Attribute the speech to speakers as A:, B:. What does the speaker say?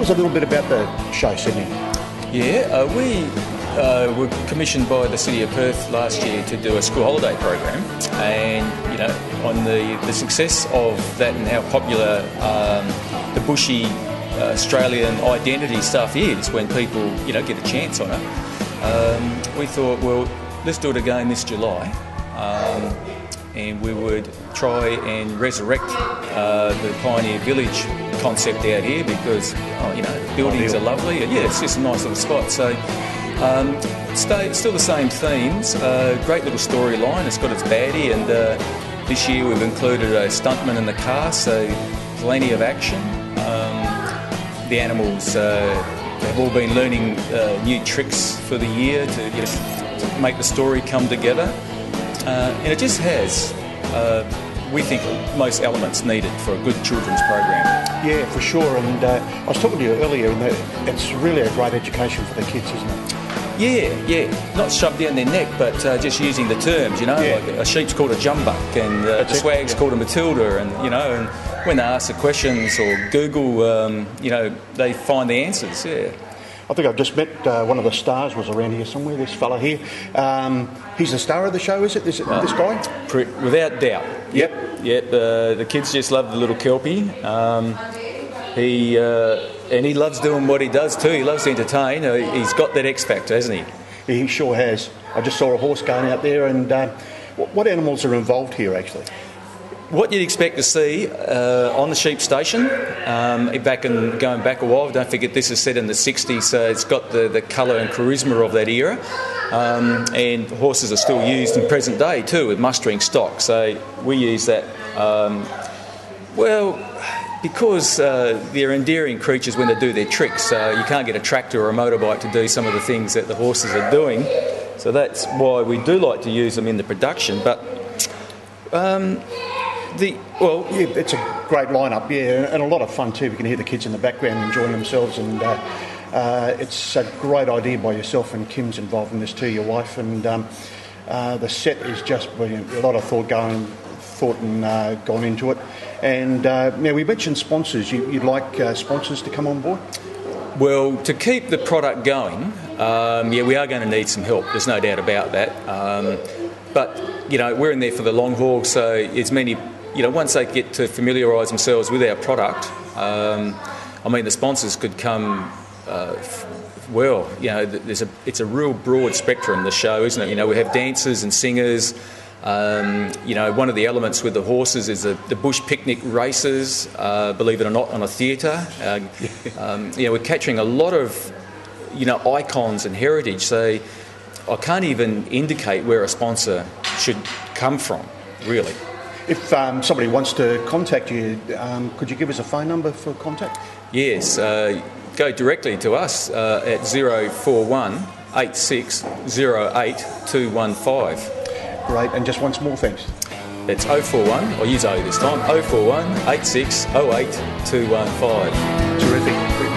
A: us a little bit about the show, Sydney.
B: Yeah, we were commissioned by the City of Perth last year to do a school holiday program, and on the success of that and how popular the bushy Australian identity stuff is when people get a chance on it, we thought, well, let's do it again this July, and we would try and resurrect the Pioneer Village concept out here because the buildings are lovely. Yeah, it's just a nice little spot. So still the same themes. Great little storyline. It's got its baddie, and this year we've included a stuntman in the cast, so plenty of action. The animals have all been learning new tricks for the year to make the story come together, and it just has, we think, most elements needed for a good children's program.
A: Yeah, for sure. And I was talking to you earlier, and it's really a great education for the kids, isn't it?
B: Yeah. Not shoved down their neck, but just using the terms,
A: Yeah.
B: Like a sheep's called a jumbuck, and the swag's called a Matilda, and and when they ask the questions or Google, they find the answers. Yeah.
A: I think I've just met one of the stars was around here somewhere, this fella here. He's the star of the show, is it? This guy?
B: Without doubt.
A: Yep.
B: The kids just love the little kelpie. He loves doing what he does too. He loves to entertain. He's got that X factor, hasn't he?
A: He sure has. I just saw a horse going out there, and what animals are involved here, actually?
B: What you'd expect to see on the sheep station, going back a while, don't forget this is set in the 60s, so it's got the colour and charisma of that era, and horses are still used in present day too with mustering stock, so we use that, because they're endearing creatures when they do their tricks, so you can't get a tractor or a motorbike to do some of the things that the horses are doing, so that's why we do like to use them in the production, but it's a great lineup, and a lot of fun too. We can hear the kids in the background enjoying themselves, and it's a great idea by yourself, and Kim's involved in this too, your wife, and the set is just brilliant. A lot of thought and gone into it. And now we mentioned sponsors. You'd like sponsors to come on board? Well, to keep the product going, we are going to need some help. There's no doubt about that. But we're in there for the long haul, so as many. Once they get to familiarise themselves with our product, the sponsors could come. It's a real broad spectrum, the show, isn't it? We have dancers and singers. One of the elements with the horses is the bush picnic races. Believe it or not, on a theatre. We're capturing a lot of icons and heritage. So I can't even indicate where a sponsor should come from, really.
A: If somebody wants to contact you, could you give us a phone number for contact?
B: Yes, go directly to us at 041 8608 215.
A: Great, and just once more, thanks.
B: It's 041, I'll use O this time, 041 8608 215.
A: Terrific.